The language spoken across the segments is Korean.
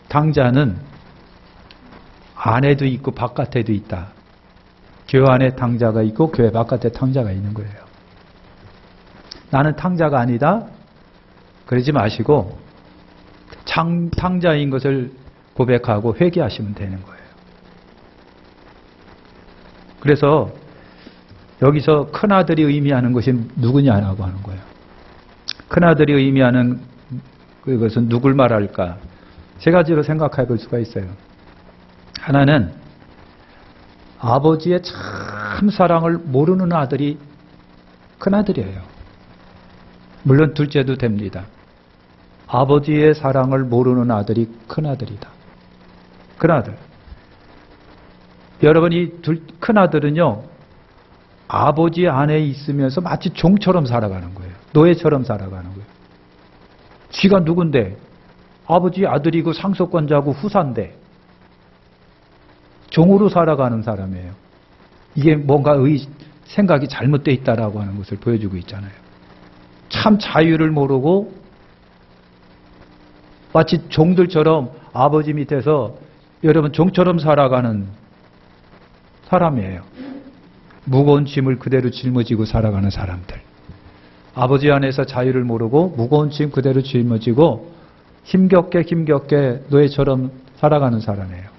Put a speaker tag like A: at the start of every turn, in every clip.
A: 당자는 안에도 있고 바깥에도 있다. 교회 안에 당자가 있고 교회 바깥에 당자가 있는 거예요. 나는 당자가 아니다. 그러지 마시고 당자인 것을 고백하고 회개하시면 되는 거예요. 그래서 여기서 큰아들이 의미하는 것이 누구냐라고 하는 거예요. 큰아들이 의미하는 그것은 누굴 말할까? 세 가지로 생각해 볼 수가 있어요. 하나는 아버지의 참 사랑을 모르는 아들이 큰아들이에요. 물론 둘째도 됩니다. 아버지의 사랑을 모르는 아들이 큰아들이다. 큰아들. 여러분, 이 큰아들은요, 아버지 안에 있으면서 마치 종처럼 살아가는 거예요. 노예처럼 살아가는 거예요. 지가 누군데? 아버지 아들이고 상속권자고 후사인데 종으로 살아가는 사람이에요. 이게 뭔가 생각이 잘못되어 있다라고 하는 것을 보여주고 있잖아요. 참 자유를 모르고 마치 종들처럼 아버지 밑에서 여러분 종처럼 살아가는 사람이에요. 무거운 짐을 그대로 짊어지고 살아가는 사람들. 아버지 안에서 자유를 모르고 무거운 짐 그대로 짊어지고 힘겹게 노예처럼 살아가는 사람이에요.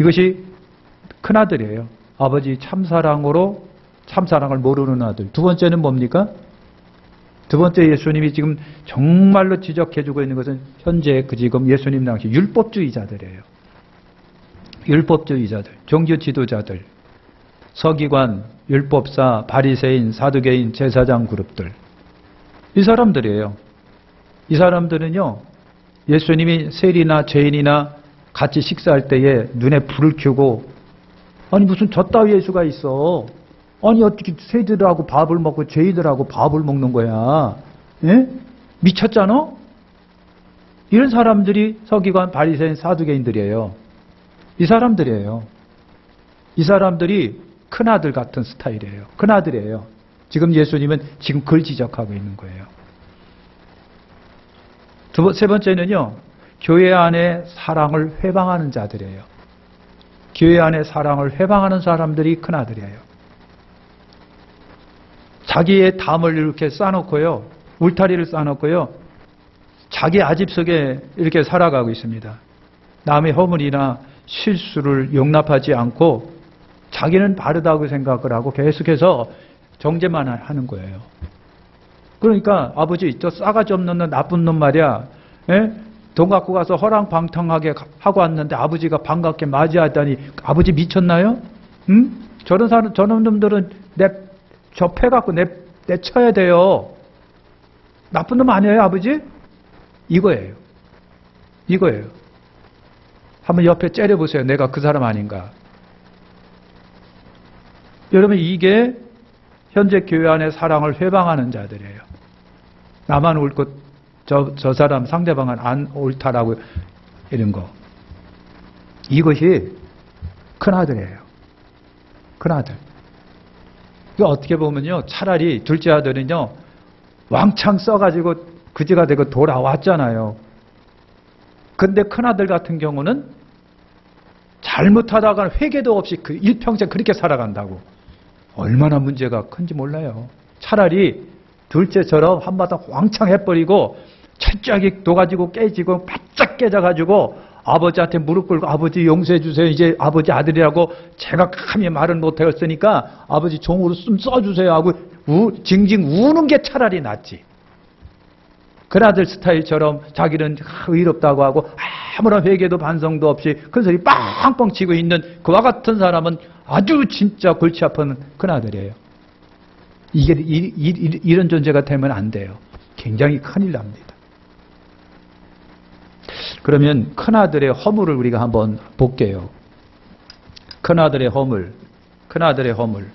A: 이것이 큰아들이에요. 아버지 참사랑으로 참사랑을 모르는 아들. 두 번째는 뭡니까? 두 번째 예수님이 지금 정말로 지적해주고 있는 것은 현재 지금 예수님 당시 율법주의자들이에요. 율법주의자들, 종교 지도자들, 서기관, 율법사, 바리새인, 사두개인, 제사장 그룹들. 이 사람들이에요. 이 사람들은요, 예수님이 세리나 죄인이나 같이 식사할 때에 눈에 불을 켜고, 아니 무슨 저 따위 예수가 있어. 아니 어떻게 세리들하고 밥을 먹고 죄인들하고 밥을 먹는 거야. 예? 미쳤잖아? 이런 사람들이 서기관, 바리새인, 사두개인들이에요. 이 사람들이에요. 이 사람들이 큰아들 같은 스타일이에요. 큰아들이에요. 지금 예수님은 지금 그걸 지적하고 있는 거예요. 세 번째는요, 교회 안에 사랑을 회방하는 자들이에요. 교회 안에 사랑을 회방하는 사람들이 큰아들이에요. 자기의 담을 이렇게 쌓아놓고요, 울타리를 쌓아놓고요, 자기 아집 속에 이렇게 살아가고 있습니다. 남의 허물이나 실수를 용납하지 않고 자기는 바르다고 생각을 하고 계속해서 정죄만 하는 거예요. 그러니까 아버지 저 싸가지 없는 놈, 나쁜 놈 말이야. 에? 돈 갖고 가서 허랑방탕하게 하고 왔는데 아버지가 반갑게 맞이하다니 아버지 미쳤나요? 응? 저런 놈들은 접해갖고 내쳐야 돼요. 나쁜 놈 아니에요, 아버지? 이거예요. 이거예요. 한번 옆에 째려보세요. 내가 그 사람 아닌가? 여러분, 이게 현재 교회 안에 사랑을 회방하는 자들이에요. 나만 옳고 저 사람 상대방은 안 옳다라고 이런 거. 이것이 큰아들이에요. 큰아들. 이거 어떻게 보면요, 차라리 둘째 아들은요, 왕창 써가지고 그지가 되고 돌아왔잖아요. 근데 큰아들 같은 경우는 잘못하다가 회개도 없이 그 일평생 그렇게 살아간다고. 얼마나 문제가 큰지 몰라요. 차라리 둘째처럼 한바탕 왕창 해버리고 철저하게 녹아지고 깨지고 바짝 깨져가지고 아버지한테 무릎 꿇고 아버지 용서해 주세요. 이제 아버지 아들이라고 제가 감히 말은 못하겠으니까 아버지 종으로 좀 써주세요 하고 징징 우는 게 차라리 낫지. 큰아들 스타일처럼 자기는 의롭다고 하고 아무런 회개도 반성도 없이 큰 소리 빵빵 치고 있는 그와 같은 사람은 아주 진짜 골치 아픈 큰아들이에요. 이게 이런 존재가 되면 안 돼요. 굉장히 큰일 납니다. 그러면 큰아들의 허물을 우리가 한번 볼게요. 큰아들의 허물. 큰아들의 허물.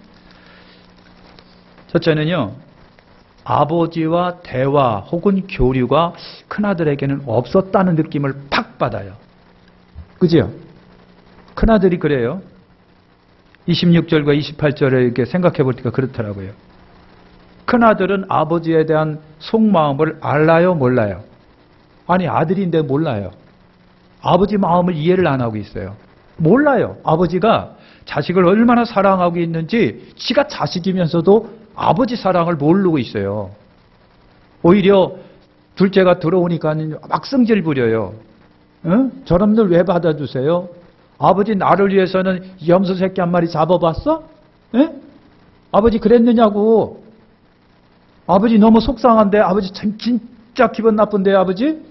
A: 첫째는요, 아버지와 대화 혹은 교류가 큰아들에게는 없었다는 느낌을 팍 받아요. 그죠? 큰아들이 그래요. 26절과 28절에 이렇게 생각해 볼 때가 그렇더라고요. 큰아들은 아버지에 대한 속마음을 알아요, 몰라요? 아니 아들인데 몰라요. 아버지 마음을 이해를 안 하고 있어요. 몰라요. 아버지가 자식을 얼마나 사랑하고 있는지 지가 자식이면서도 아버지 사랑을 모르고 있어요. 오히려 둘째가 들어오니까 막 성질 부려요. 응? 저놈들 왜 받아주세요? 아버지 나를 위해서는 염소 새끼 한 마리 잡아봤어? 응? 아버지 그랬느냐고. 아버지 너무 속상한데, 아버지 참 진짜 기분 나쁜데 아버지?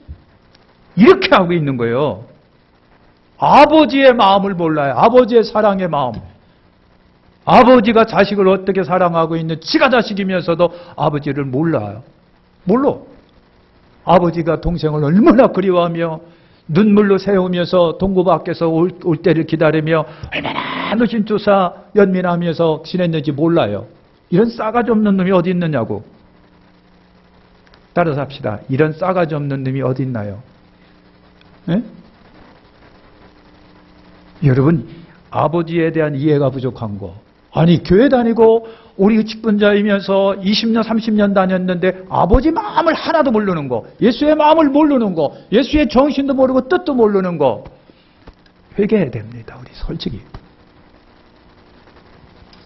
A: 이렇게 하고 있는 거예요. 아버지의 마음을 몰라요. 아버지의 사랑의 마음. 아버지가 자식을 어떻게 사랑하고 있는, 지가 자식이면서도 아버지를 몰라요. 몰라. 아버지가 동생을 얼마나 그리워하며 눈물로 세우면서 동구 밖에서 올 때를 기다리며 얼마나 노심초사 연민하면서 지냈는지 몰라요. 이런 싸가지 없는 놈이 어디 있느냐고. 따라서 합시다. 이런 싸가지 없는 놈이 어디 있나요? 네? 여러분, 아버지에 대한 이해가 부족한 거. 아니, 교회 다니고 우리 직분자이면서 20년, 30년 다녔는데 아버지 마음을 하나도 모르는 거, 예수의 마음을 모르는 거, 예수의 정신도 모르고 뜻도 모르는 거. 회개해야 됩니다. 우리 솔직히.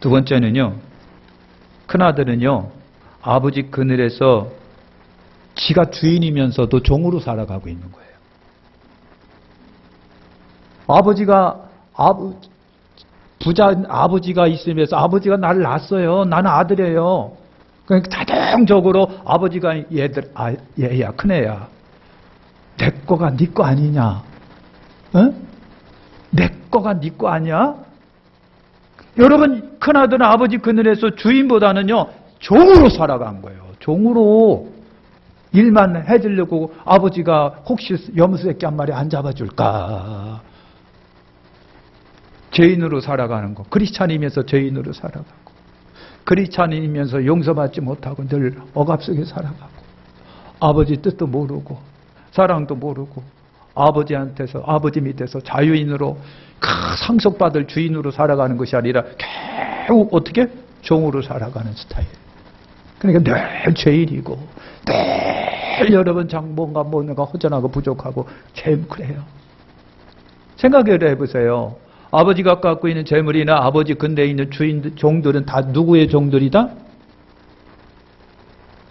A: 두 번째는요. 큰아들은요. 아버지 그늘에서 지가 주인이면서도 종으로 살아가고 있는 거예요. 아버지가 있으면서 아버지가 나를 낳았어요. 나는 아들이에요. 그러니까 자동적으로 아버지가 얘야, 큰애야. 내 거가 네 거 아니냐? 어? 내 거가 네 거 아니야? 여러분, 큰아들은 아버지 그늘에서 주인보다는요, 종으로 살아간 거예요. 종으로. 일만 해주려고 아버지가 혹시 염소 새끼 한 마리 안 잡아줄까? 죄인으로 살아가는 거. 크리스찬이면서 죄인으로 살아가고, 크리스찬이면서 용서받지 못하고 늘 억압 속에 살아가고, 아버지 뜻도 모르고 사랑도 모르고 아버지한테서, 아버지 밑에서 자유인으로 상속받을 주인으로 살아가는 것이 아니라 결국 어떻게? 종으로 살아가는 스타일. 그러니까 늘 죄인이고 늘 여러분 뭔가 허전하고 부족하고 그래요. 생각을 해보세요. 아버지가 갖고 있는 재물이나 아버지 근대에 있는 종들은 다 누구의 종들이다?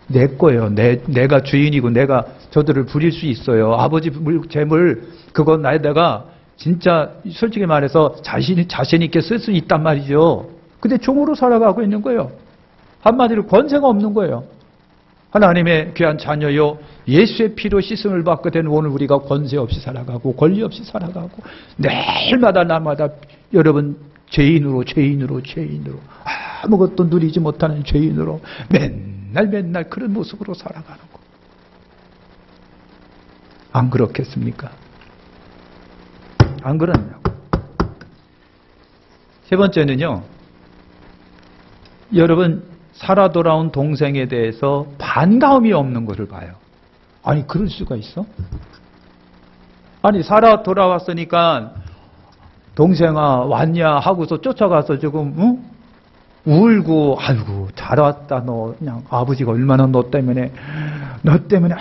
A: 내 거예요. 내가 주인이고 내가 저들을 부릴 수 있어요. 아버지 재물, 그건 내가 진짜 솔직히 말해서 자신 있게 쓸 수 있단 말이죠. 근데 종으로 살아가고 있는 거예요. 한마디로 권세가 없는 거예요. 하나님의 귀한 자녀요, 예수의 피로 씻음을 받게 된 오늘 우리가 권세 없이 살아가고 권리 없이 살아가고 날마다 날마다 여러분 죄인으로 아무것도 누리지 못하는 죄인으로 맨날 그런 모습으로 살아가는 거. 안 그렇겠습니까? 안 그러냐고. 세 번째는요, 여러분 살아 돌아온 동생에 대해서 반가움이 없는 것을 봐요. 아니, 그럴 수가 있어? 아니, 살아 돌아왔으니까 동생아 왔냐 하고서 쫓아가서 지금 울고, 아이고 잘 왔다, 너 그냥 아버지가 얼마나 너 때문에 얼마나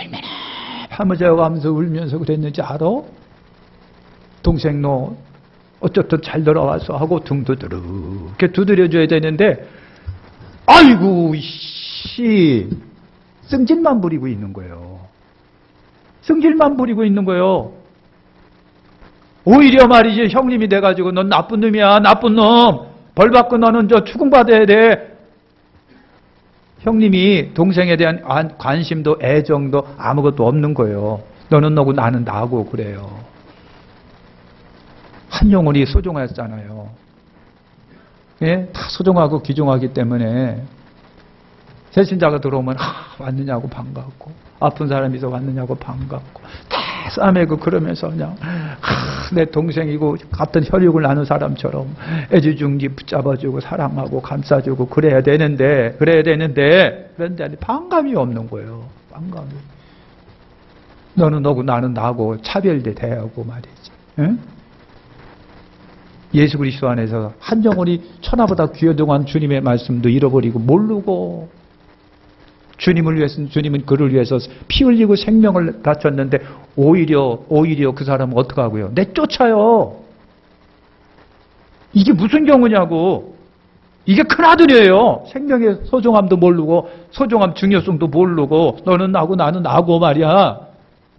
A: 밤을 새워가면서 울면서 그랬는지 알아? 동생 너 어쨌든 잘 돌아와서 하고 등도 이렇게 두드려줘야 되는데, 아이고 승질만 부리고 있는 거예요. 승질만 부리고 있는 거예요. 오히려 말이지, 형님이 돼가지고 넌 나쁜 놈이야, 나쁜 놈, 벌 받고 너는 추궁받아야 돼. 형님이 동생에 대한 관심도 애정도 아무것도 없는 거예요. 너는 너고 나는 나고 그래요. 한 영혼이 소중하잖아요. 예? 다 소중하고 귀중하기 때문에 새신자가 들어오면 왔느냐고 반갑고, 아픈 사람이 있어 왔느냐고 반갑고, 다 싸매고 그러면서 그냥 내 동생이고 같은 혈육을 나눈 사람처럼 애지중지 붙잡아주고 사랑하고 감싸주고 그래야 되는데 그런데 반감이 없는 거예요. 반감이. 너는 너고 나는 나고 차별돼 대하고 말이지. 응? 예수 그리스도 안에서 한 영혼이 천하보다 귀중한 주님의 말씀도 잃어버리고 모르고 주님을 위해서, 주님은 그를 위해서 피 흘리고 생명을 바쳤는데 오히려 그 사람은 어떻게 하고요? 내쫓아요. 이게 무슨 경우냐고. 이게 큰아들이에요. 생명의 소중함도 모르고 소중함 중요성도 모르고 너는 나고 나는 나고 말이야.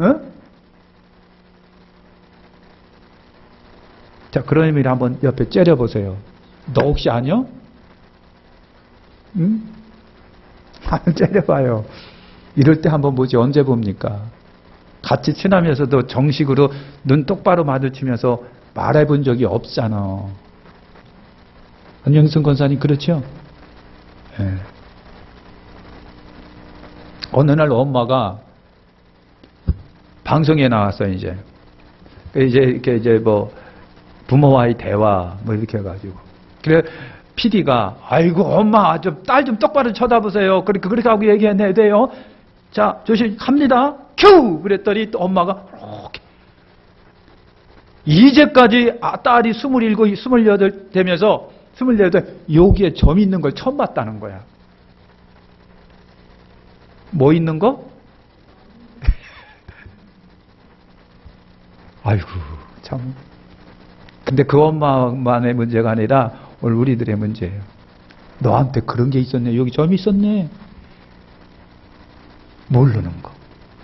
A: 응? 자, 그런 의미를 한번 옆에 째려보세요. 너 혹시 아니요? 응? 한번 째려봐요. 이럴 때 한번 보지 언제 봅니까? 같이 친하면서도 정식으로 눈 똑바로 마주치면서 말해본 적이 없잖아. 안영승 권사님 그렇죠? 네. 어느 날 엄마가 방송에 나왔어요. 이제 뭐 부모와의 대화 뭐 이렇게 해가지고 그래 PD가 아이고 엄마 좀 딸 좀 똑바로 쳐다보세요. 그렇게 하고 얘기해야 돼요. 자 조심 합니다. 큐 그랬더니 또 엄마가 이렇게 이제까지 딸이 27, 28 되면서 28 여기에 점 있는 걸 처음 봤다는 거야. 뭐 있는 거? 아이고 참. 근데 그 엄마만의 문제가 아니라 오늘 우리들의 문제예요. 너한테 그런 게 있었네. 여기 점이 있었네. 모르는 거.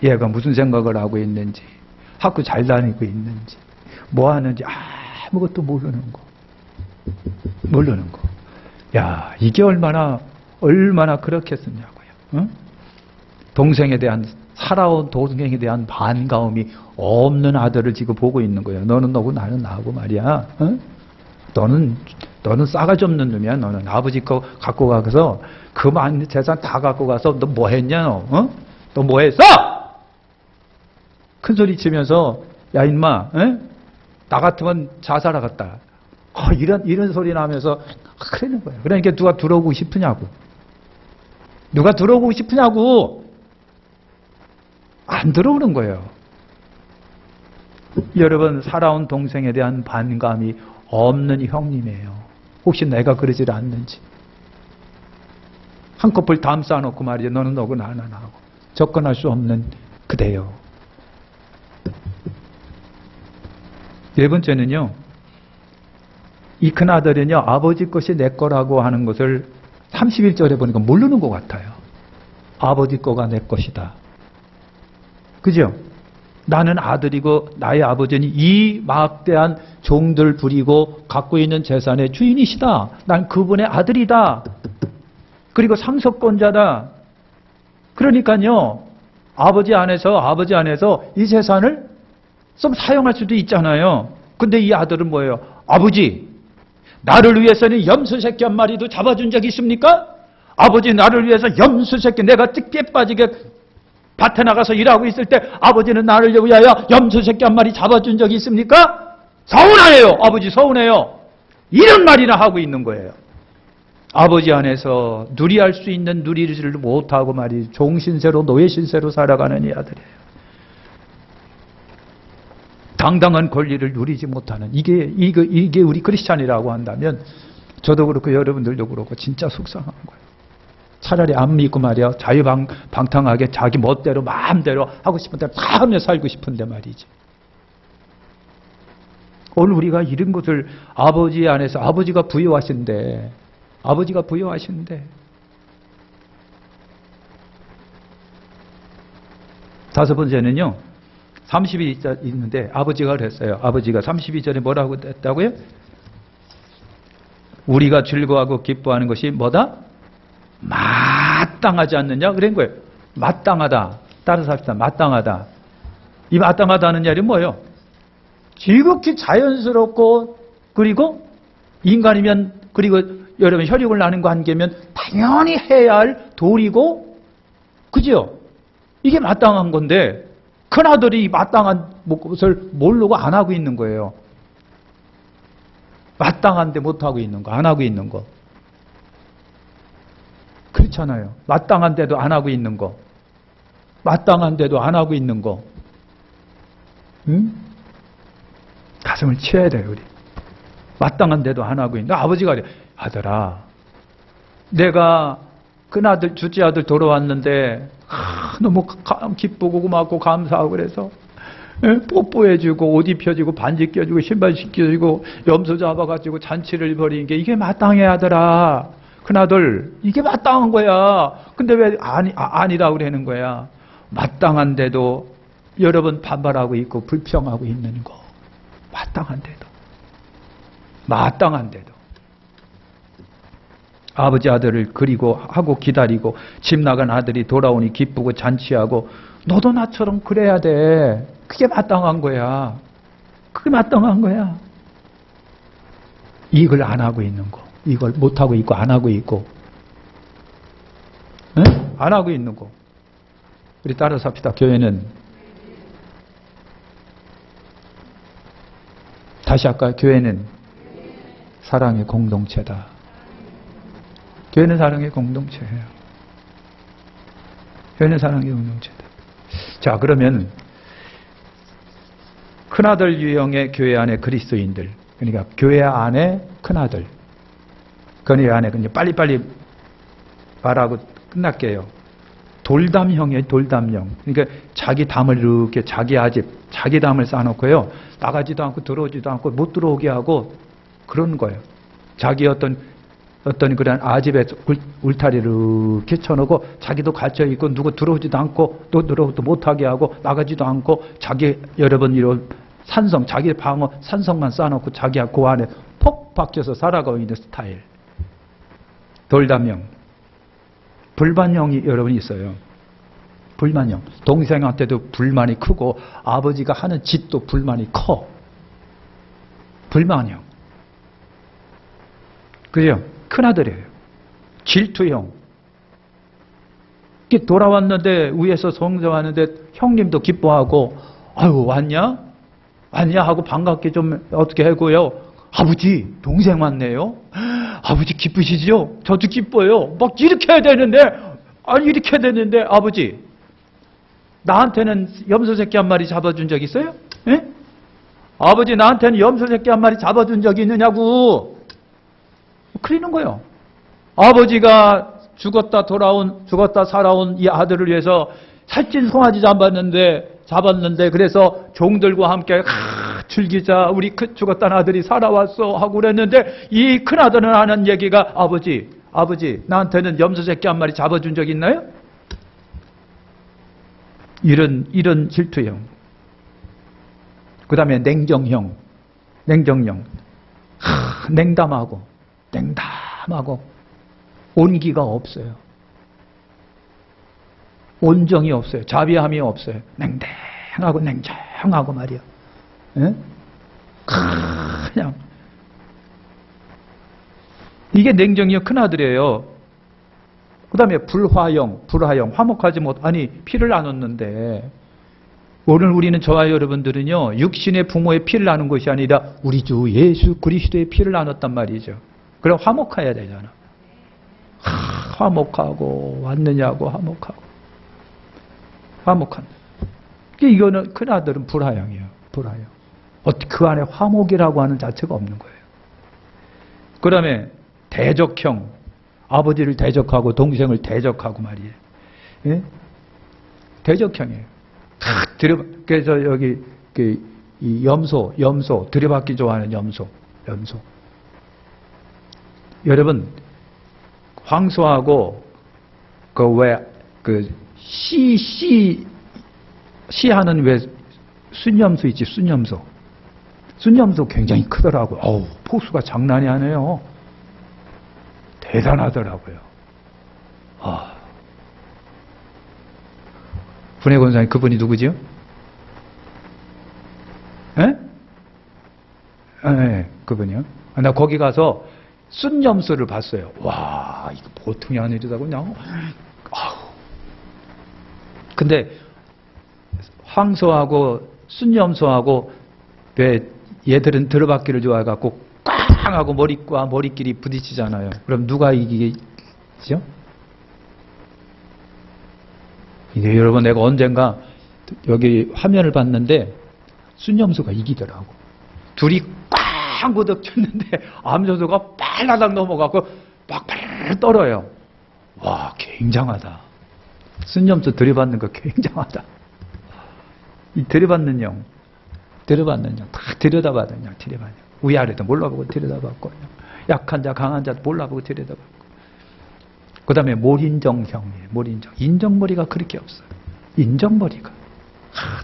A: 얘가 무슨 생각을 하고 있는지, 학교 잘 다니고 있는지, 뭐 하는지 아무것도 모르는 거. 모르는 거. 야, 이게 얼마나 그렇겠었냐고요. 응? 동생에 대한 살아온 동생에 대한 반가움이 없는 아들을 지금 보고 있는 거예요. 너는 너고 나는 나고 말이야. 응? 너는 싸가지 없는 놈이야. 너는 아버지 거 갖고 가서 그 많은 재산 다 갖고 가서 너 뭐 했냐 너? 어? 너 뭐 했어? 큰 소리 치면서 야 인마, 나 같으면 자살하겠다. 이런 소리 나면서 그러는 거예요. 그러니까 누가 들어오고 싶으냐고. 누가 들어오고 싶으냐고. 안 들어오는 거예요. 여러분 살아온 동생에 대한 반감이 없는 형님이에요. 혹시 내가 그러질 않는지. 한꺼풀 담 쌓아놓고 말이죠. 너는 너고 나는 나고. 접근할 수 없는 그대요. 네 번째는요. 이 큰아들은요. 아버지 것이 내 거라고 하는 것을 31절에 보니까 모르는 것 같아요. 아버지 거가 내 것이다. 그죠? 나는 아들이고 나의 아버지는 이 막대한 종들 부리고 갖고 있는 재산의 주인이시다. 난 그분의 아들이다. 그리고 상속권자다. 그러니까요. 아버지 안에서 이 재산을 좀 사용할 수도 있잖아요. 근데 이 아들은 뭐예요? 아버지, 나를 위해서는 염소 새끼 한 마리도 잡아준 적이 있습니까? 아버지 나를 위해서 염소 새끼 내가 뜯게 빠지게 밭에 나가서 일하고 있을 때 아버지는 나를 위하여 염소 새끼 한 마리 잡아준 적이 있습니까? 서운해요. 아버지 서운해요. 이런 말이나 하고 있는 거예요. 아버지 안에서 누리할 수 있는 누리지를 못하고 말이죠. 종신세로 노예신세로 살아가는 이 아들이에요. 당당한 권리를 누리지 못하는 이게 우리 크리스찬이라고 한다면 저도 그렇고 여러분들도 그렇고 진짜 속상한 거예요. 차라리 안 믿고 말이야 자유방탕하게 자기 멋대로 마음대로 하고 싶은 대로 다 하며 살고 싶은데 말이지. 오늘 우리가 이런 것을 아버지 안에서 아버지가 부여하신대. 다섯 번째는요. 32절 있는데 아버지가 그랬어요. 아버지가 32절에 뭐라고 했다고요? 우리가 즐거워하고 기뻐하는 것이 뭐다? 마땅하지 않느냐? 그런 거예요. 마땅하다. 따라서 합시다. 마땅하다. 이 마땅하다는 말이 뭐예요? 지극히 자연스럽고 그리고 인간이면 그리고 여러분 혈육을 나는 관계면 당연히 해야 할 도리고 그죠? 이게 마땅한 건데 큰아들이 마땅한 것을 모르고 안 하고 있는 거예요. 마땅한데 못하고 있는 거, 안 하고 있는 거. 그렇잖아요. 마땅한데도 안 하고 있는 거. 마땅한데도 안 하고 있는 거. 응? 가슴을 치어야 돼요, 우리. 마땅한데도 안 하고 있는 거. 아버지가 그래. 아들아, 내가 큰아들, 둘째 아들 돌아왔는데 너무 기쁘고 고맙고 감사하고 그래서 뽀뽀해주고 옷 입혀주고 반지 껴주고 신발 신겨주고 염소 잡아가지고 잔치를 벌이는 게 이게 마땅해야 하더라. 큰아들 이게 마땅한 거야. 근데 왜 아니라고 그러는 거야. 마땅한데도 여러분 반발하고 있고 불평하고 있는 거. 마땅한데도 아버지 아들을 그리고 하고 기다리고 집 나간 아들이 돌아오니 기쁘고 잔치하고 너도 나처럼 그래야 돼. 그게 마땅한 거야. 그게 마땅한 거야. 이걸 안 하고 있는 거. 이걸 못 하고 있고 안 하고 있고. 응? 안 하고 있는 거. 우리 따라서 합시다. 교회는 다시 할까요? 교회는 사랑의 공동체다. 교회는 사랑의 공동체예요. 교회는 사랑의 공동체다. 자, 그러면 큰아들 유형의 교회 안에 그리스도인들, 그러니까 교회 안에 큰아들, 교회 안에 빨리빨리 말하고 끝날게요. 돌담형이에요. 돌담형. 그러니까 자기 담을 이렇게 자기 아집, 자기 담을 쌓아놓고요. 나가지도 않고 들어오지도 않고 못 들어오게 하고 그런 거예요. 자기 어떤 그런 아집에 울타리를 이렇게 쳐놓고 자기도 갇혀있고 누구 들어오지도 않고 또 들어오지도 못하게 하고 나가지도 않고 자기 여러분 이런 산성, 자기 방어 산성만 쌓아놓고 자기가 그 안에 퍽 박혀서 살아가고 있는 스타일. 돌담형. 불만형이 여러분 있어요. 불만형. 동생한테도 불만이 크고 아버지가 하는 짓도 불만이 커. 불만형. 그죠? 큰아들이에요. 질투형. 돌아왔는데 위에서 성정하는데 형님도 기뻐하고 아유 왔냐? 하고 반갑게 좀 어떻게 하고요. 아버지 동생 왔네요. 아버지 기쁘시죠? 저도 기뻐요. 막 이렇게 해야 되는데 이렇게 해야 되는데 아버지 나한테는 염소 새끼 한 마리 잡아준 적 있어요? 예? 아버지 나한테는 염소 새끼 한 마리 잡아준 적이 있느냐고 그러는 거예요. 아버지가 죽었다 살아온 이 아들을 위해서 살찐 송아지 잡았는데 그래서 종들과 함께 즐기자 우리 죽었다는 아들이 살아왔어 하고 그랬는데 이 큰아들은 하는 얘기가 아버지 나한테는 염소 새끼 한 마리 잡아준 적 있나요? 이런 질투형. 그 다음에 냉정형. 냉담하고 온기가 없어요. 온정이 없어요. 자비함이 없어요. 냉정하고 말이야. 예? 그냥 이게 냉정형 큰아들이에요. 그 다음에 불화형 화목하지 피를 나눴는데 오늘 우리는 저와 여러분들은요 육신의 부모의 피를 나눈 것이 아니라 우리 주 예수 그리스도의 피를 나눴단 말이죠. 그럼 화목해야 되잖아. 화목하고 왔느냐고 화목한다. 이거는 큰아들은 불화형이에요. 어떻게 그 안에 화목이라고 하는 자체가 없는 거예요. 그 다음에 대적형. 아버지를 대적하고 동생을 대적하고 말이에요. 예? 대적형이에요. 그래서 여기 이 염소 들여받기 좋아하는 염소. 여러분 황소하고 시하는 왜 순염소 있지? 순염소 굉장히 크더라고요. 포수가 장난이 아니에요. 대단하더라고요. 분해 권사님 그분이 누구지요? 예? 네, 그분이요. 나 거기 가서 순염소를 봤어요. 와, 이거 보통이 아니더라고 그냥. 근데 황소하고 순염소하고 왜 얘들은 들어받기를 좋아해갖고 꽝 하고 머리과 머리끼리 부딪히잖아요. 그럼 누가 이기겠죠? 이게 여러분 내가 언젠가 여기 화면을 봤는데 순염소가 이기더라고. 둘이 꽝 부딪혔는데 암소소가 빨라당 넘어가고 막 떨어요. 와, 굉장하다. 순념수 들여받는 거 굉장하다. 이 들여받는 영, 다 들여다봐는 영, 들여받는 영. 위아래도 몰라보고 들여다봤고, 약한 자, 강한 자도 몰라보고 들여다봤고. 그 다음에 몰인정형이에요. 몰인정. 인정머리가 그렇게 없어요. 인정머리가.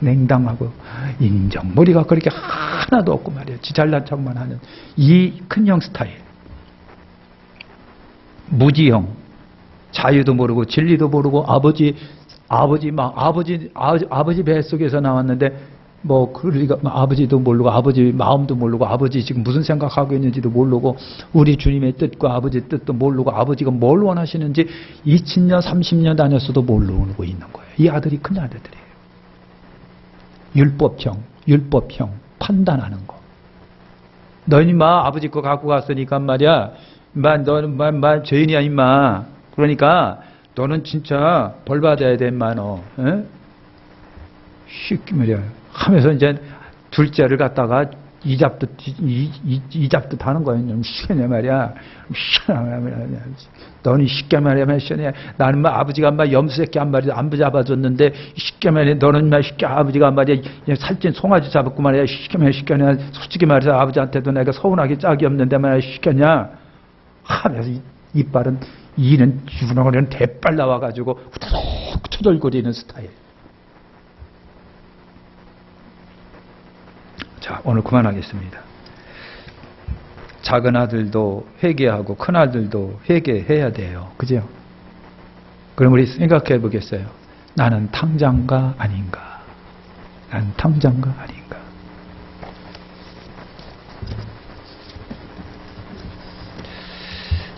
A: 냉담하고 인정머리가 그렇게 하나도 없고 말이에요. 잘난 척만 하는 이 큰형 스타일. 무지형. 자유도 모르고 진리도 모르고 아버지 뱃속에서 나왔는데 뭐 그러니까 아버지도 모르고 아버지 마음도 모르고 아버지 지금 무슨 생각하고 있는지도 모르고 우리 주님의 뜻과 아버지 뜻도 모르고 아버지가 뭘 원하시는지 20년 30년 다녔어도 모르고 있는 거예요. 이 아들이 큰 아들들이에요. 율법형 판단하는 거. 너는 마 아버지 거 갖고 갔으니까 말이야. 너는 죄인이야 임마. 그러니까 너는 진짜 벌 받아야 돼 임마 너. 쉽게 말이야. 하면서 이제 둘째를 갖다가 이잡듯 하는 거예요. 시켜내 말이야. 너는 쉽게 말이야. 나는 아버지가 염소새끼 한 마리 안 잡아줬는데 쉽게 말이야. 너는 쉽게 아버지가 한 마리 살찐 송아지 잡았고 말이야. 쉽게 말이야. 솔직히 말해서 아버지한테도 내가 서운하게 짝이 없는데 말이야. 시켰냐 하면서 이빨은 이는 주렁이는 대빨 나와가지고 후다닥 투덜거리는 스타일. 자, 오늘 그만하겠습니다. 작은 아들도 회개하고 큰 아들도 회개해야 돼요. 그죠? 그럼 우리 생각해 보겠어요. 나는 탕자인가 아닌가? 나는 탕자인가 아닌가?